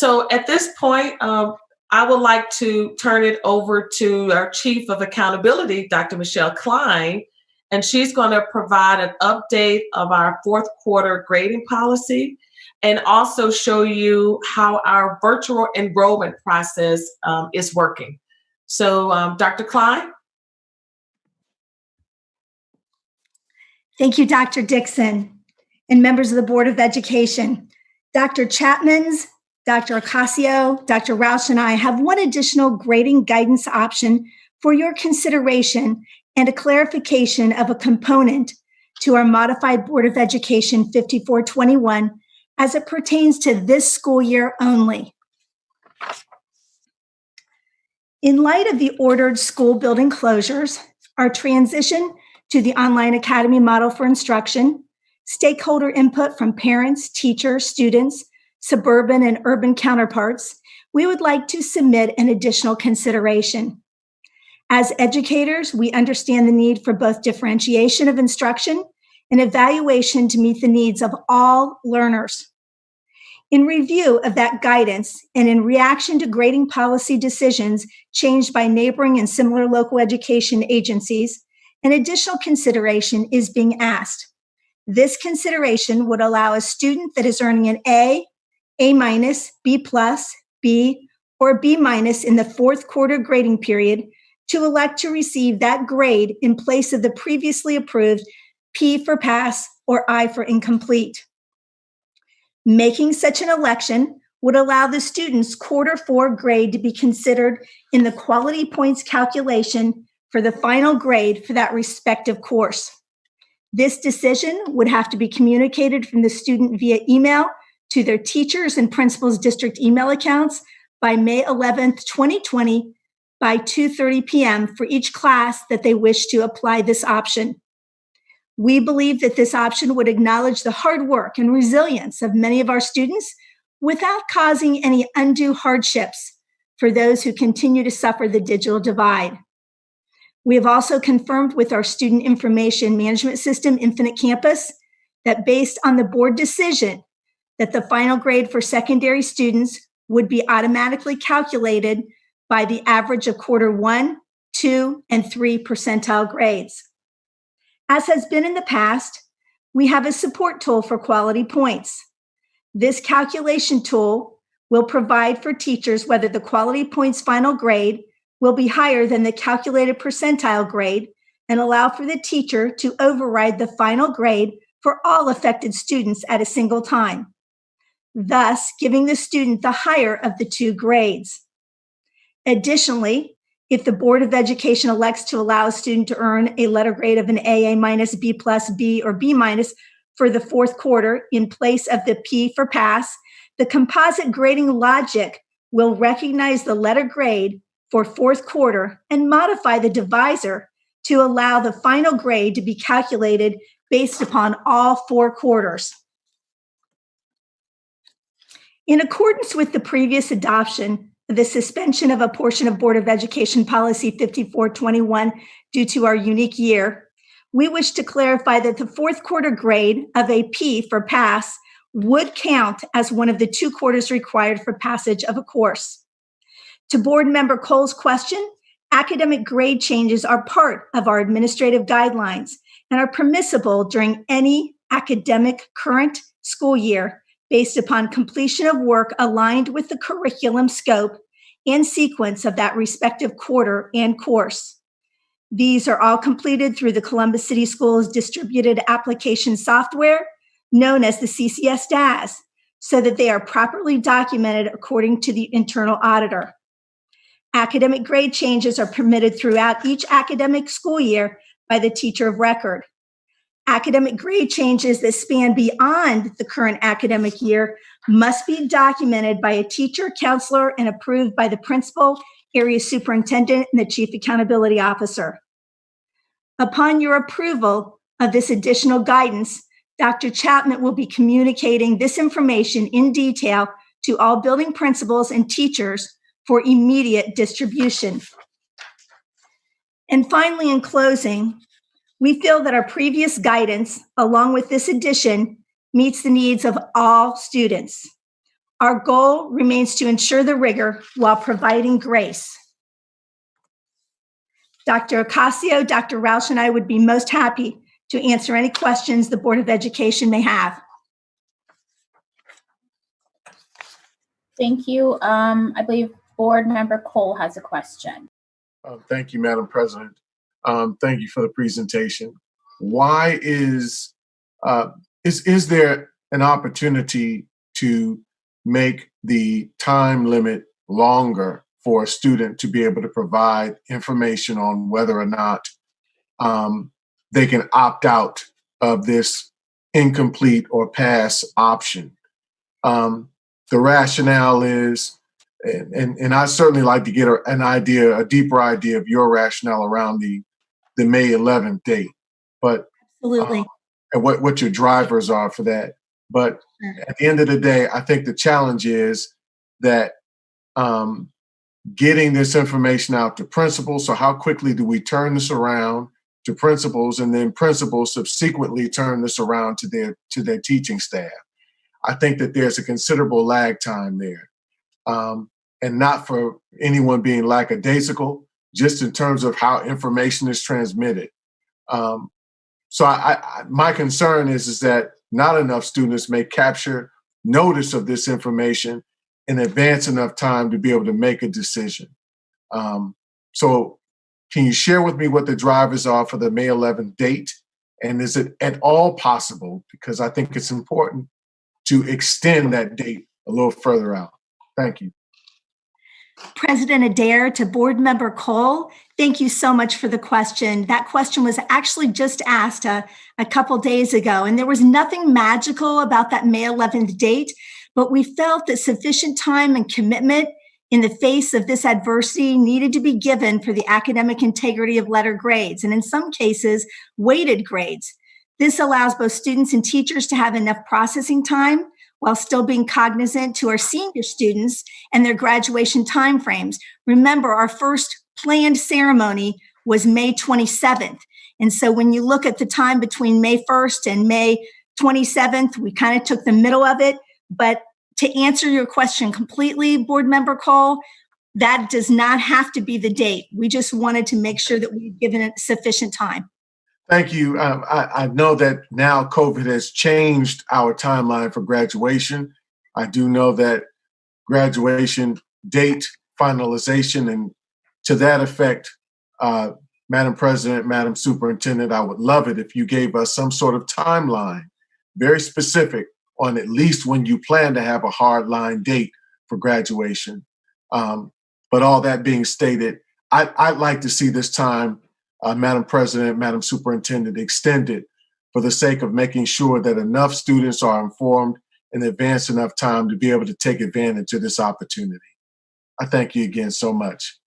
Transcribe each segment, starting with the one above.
So at this point, I would like to turn it over to our Chief of Accountability, Dr. Michelle Klein, and she's going to provide an update of our fourth quarter grading policy and also show you how our virtual enrollment process is working. So, Dr. Klein? Thank you, Dr. Dixon, and members of the Board of Education. Dr. Chapman's, Dr. Ocasio, Dr. Roush, and I have one additional grading guidance option for your consideration and a clarification of a component to our modified Board of Education 5421 as it pertains to this school year only. In light of the ordered school building closures, our transition to the online academy model for instruction, stakeholder input from parents, teachers, students, suburban and urban counterparts, we would like to submit an additional consideration. As educators, we understand the need for both differentiation of instruction and evaluation to meet the needs of all learners. In review of that guidance and in reaction to grading policy decisions changed by neighboring and similar local education agencies, an additional consideration is being asked. This consideration would allow a student that is earning an A, A-, B+, B, or B- in the fourth quarter grading period to elect to receive that grade in place of the previously approved P for pass or I for incomplete. Making such an election would allow the student's quarter four grade to be considered in the quality points calculation for the final grade for that respective course. This decision would have to be communicated from the student via email to their teachers and principals' district email accounts by May 11th, 2020 by 2:30 p.m. for each class that they wish to apply this option. We believe that this option would acknowledge the hard work and resilience of many of our students without causing any undue hardships for those who continue to suffer the digital divide. We have also confirmed with our student information management system, Infinite Campus, that based on the board decision, that the final grade for secondary students would be automatically calculated by the average of quarter 1, 2, and 3 percentile grades. As has been in the past, we have a support tool for quality points. This calculation tool will provide for teachers whether the quality points final grade will be higher than the calculated percentile grade and allow for the teacher to override the final grade for all affected students at a single time, thus giving the student the higher of the two grades. Additionally, if the Board of Education elects to allow a student to earn a letter grade of an A, A-, B+, B, or B- for the fourth quarter in place of the P for pass, the composite grading logic will recognize the letter grade for fourth quarter and modify the divisor to allow the final grade to be calculated based upon all four quarters. In accordance with the previous adoption, the suspension of a portion of Board of Education Policy 5421 due to our unique year, we wish to clarify that the fourth quarter grade of a P for pass would count as one of the 2 quarters required for passage of a course. To Board Member Cole's question, academic grade changes are part of our administrative guidelines and are permissible during any academic current school year based upon completion of work aligned with the curriculum scope and sequence of that respective quarter and course. These are all completed through the Columbus City Schools distributed application software, known as the CCS DAS, so that they are properly documented according to the internal auditor. Academic grade changes are permitted throughout each academic school year by the teacher of record. Academic grade changes that span beyond the current academic year must be documented by a teacher, counselor, and approved by the principal, area superintendent, and the chief accountability officer. Upon your approval of this additional guidance, Dr. Chapman will be communicating this information in detail to all building principals and teachers for immediate distribution. And finally, in closing, we feel that our previous guidance, along with this addition, meets the needs of all students. Our goal remains to ensure the rigor while providing grace. Dr. Ocasio, Dr. Roush, and I would be most happy to answer any questions the Board of Education may have. Thank you. I believe Board Member Cole has a question. Thank you, Madam President. Thank you for the presentation. Why is there an opportunity to make the time limit longer for a student to be able to provide information on whether or not they can opt out of this incomplete or pass option? The rationale is, and I certainly like to get a deeper idea of your rationale around the May 11th date, but Absolutely. And what your drivers are for that. But at the end of the day, I think the challenge is that getting this information out to principals. So how quickly do we turn this around to principals, and then principals subsequently turn this around to their teaching staff? I think that there's a considerable lag time there. And not for anyone being lackadaisical, just in terms of how information is transmitted. So my concern is that not enough students may capture notice of this information in advance enough time to be able to make a decision. So can you share with me what the drivers are for the May 11th date? And is it at all possible, because I think it's important, to extend that date a little further out? Thank you. President Adair, to Board Member Cole, thank you so much for the question. That question was actually just asked a couple days ago, and there was nothing magical about that May 11th date, but we felt that sufficient time and commitment in the face of this adversity needed to be given for the academic integrity of letter grades, and in some cases, weighted grades. This allows both students and teachers to have enough processing time while still being cognizant to our senior students and their graduation timeframes. Remember, our first planned ceremony was May 27th. And so when you look at the time between May 1st and May 27th, we kind of took the middle of it. But to answer your question completely, Board Member Cole, that does not have to be the date. We just wanted to make sure that we've given it sufficient time. Thank you. I know that now COVID has changed our timeline for graduation. I do know that graduation date finalization, and to that effect, Madam President, Madam Superintendent, I would love it if you gave us some sort of timeline, very specific, on at least when you plan to have a hard line date for graduation. But all that being stated, I'd like to see this time, Madam President, Madam Superintendent, extended for the sake of making sure that enough students are informed in advance enough time to be able to take advantage of this opportunity. I thank you again so much.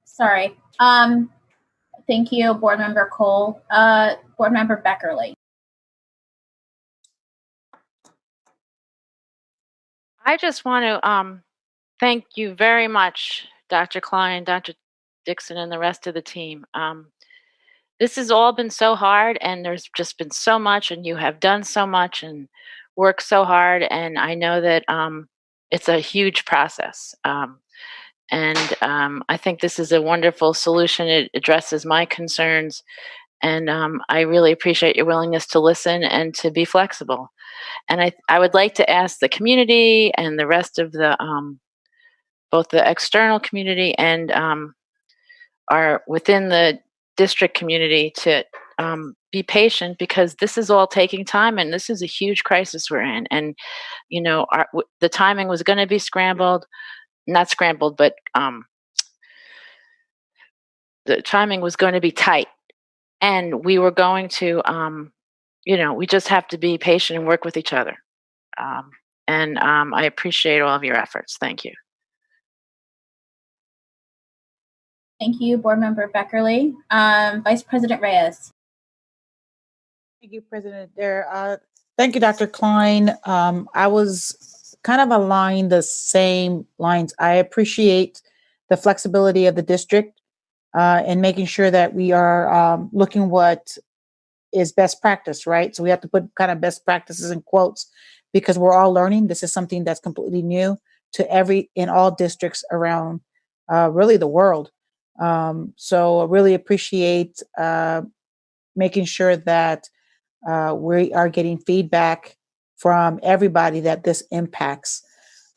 Sorry. Thank you, Board Member Cole. Board Member Beckerly. I just want to thank you very much, Dr. Klein, Dr. Dixon, and the rest of the team. This has all been so hard, and there's just been so much, and you have done so much and worked so hard, and I know that it's a huge process. And I think this is a wonderful solution. It addresses my concerns, and I really appreciate your willingness to listen and to be flexible. And I would like to ask the community and the rest of the both the external community and our within the district community to be patient, because this is all taking time, and this is a huge crisis we're in. And you know, the timing was going to be not scrambled, but the timing was going to be tight, and we were going to you know, we just have to be patient and work with each other. And I appreciate all of your efforts. Thank you. Thank you, Board Member Beckerly. Vice President Reyes. Thank you, President Adair. Thank you, Dr. Klein. I was kind of aligned the same lines. I appreciate the flexibility of the district and making sure that we are looking what is best practice, right? So we have to put kind of best practices in quotes because we're all learning. This is something that's completely new to in all districts around really the world. So I really appreciate making sure that we are getting feedback from everybody that this impacts.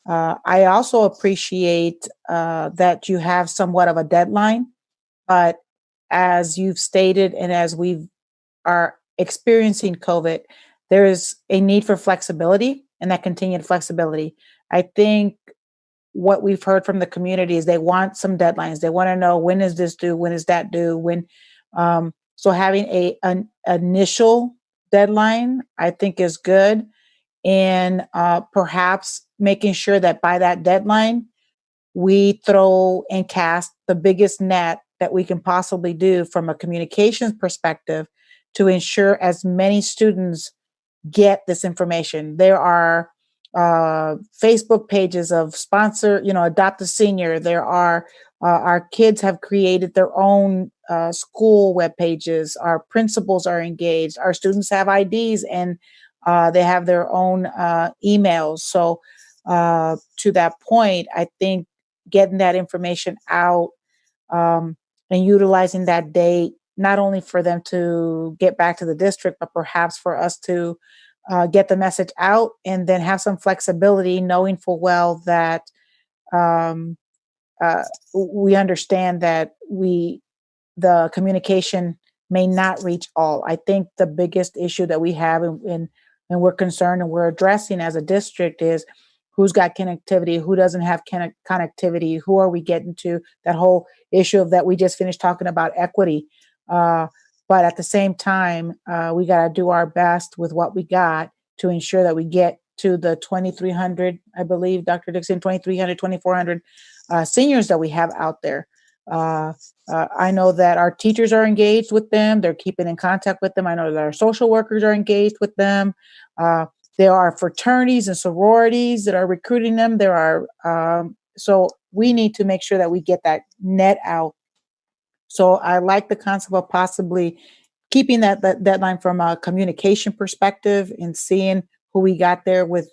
I also appreciate that you have somewhat of a deadline, but as you've stated and as we are experiencing COVID, there is a need for flexibility and that continued flexibility. I think what we've heard from the community is they want some deadlines. They want to know, when is this due? When is that due? So having an initial deadline, I think, is good. And perhaps making sure that by that deadline, we throw and cast the biggest net that we can possibly do from a communications perspective to ensure as many students get this information. There are Facebook pages of Adopt a Senior. There are our kids have created their own school web pages. Our principals are engaged. Our students have IDs and they have their own emails. So to that point, I think getting that information out and utilizing that date, not only for them to get back to the district, but perhaps for us to get the message out and then have some flexibility, knowing full well that um, we understand that the communication may not reach all. I think the biggest issue that we have and we're concerned and we're addressing as a district is who's got connectivity, who doesn't have connectivity, who are we getting to, that whole issue of that we just finished talking about equity. But at the same time, we got to do our best with what we got to ensure that we get to the 2,300, I believe, Dr. Dixon, 2,300, 2,400 seniors that we have out there. I know that our teachers are engaged with them. They're keeping in contact with them. I know that our social workers are engaged with them. There are fraternities and sororities that are recruiting them. There are, so we need to make sure that we get that net out. So I like the concept of possibly keeping that deadline from a communication perspective and seeing who we got there with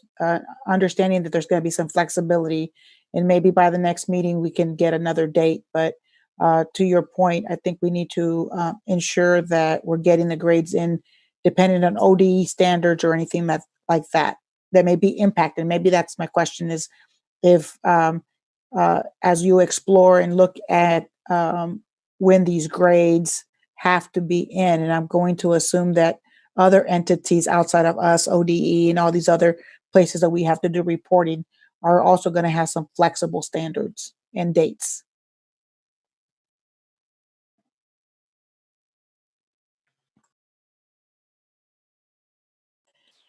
understanding that there's going to be some flexibility. And maybe by the next meeting, we can get another date. But to your point, I think we need to ensure that we're getting the grades in dependent on ODE standards or anything like that may be impacted. Maybe that's my question is if as you explore and look at when these grades have to be in, and I'm going to assume that other entities outside of us, ODE and all these other places that we have to do reporting are also going to have some flexible standards and dates.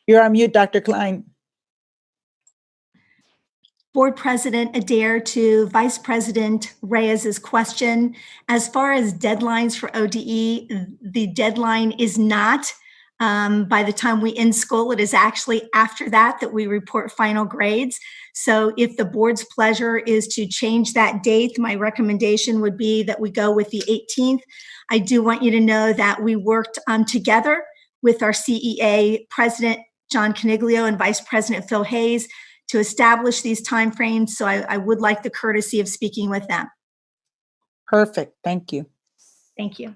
You're on mute, Dr. Klein. Board President Adair, to Vice President Reyes's question, as far as deadlines for ODE, the deadline is not by the time we end school. It is actually after that we report final grades. So if the board's pleasure is to change that date, my recommendation would be that we go with the 18th. I do want you to know that we worked together with our CEA President John Caniglio and Vice President Phil Hayes to establish these timeframes. So I would like the courtesy of speaking with them. Perfect. Thank you. Thank you.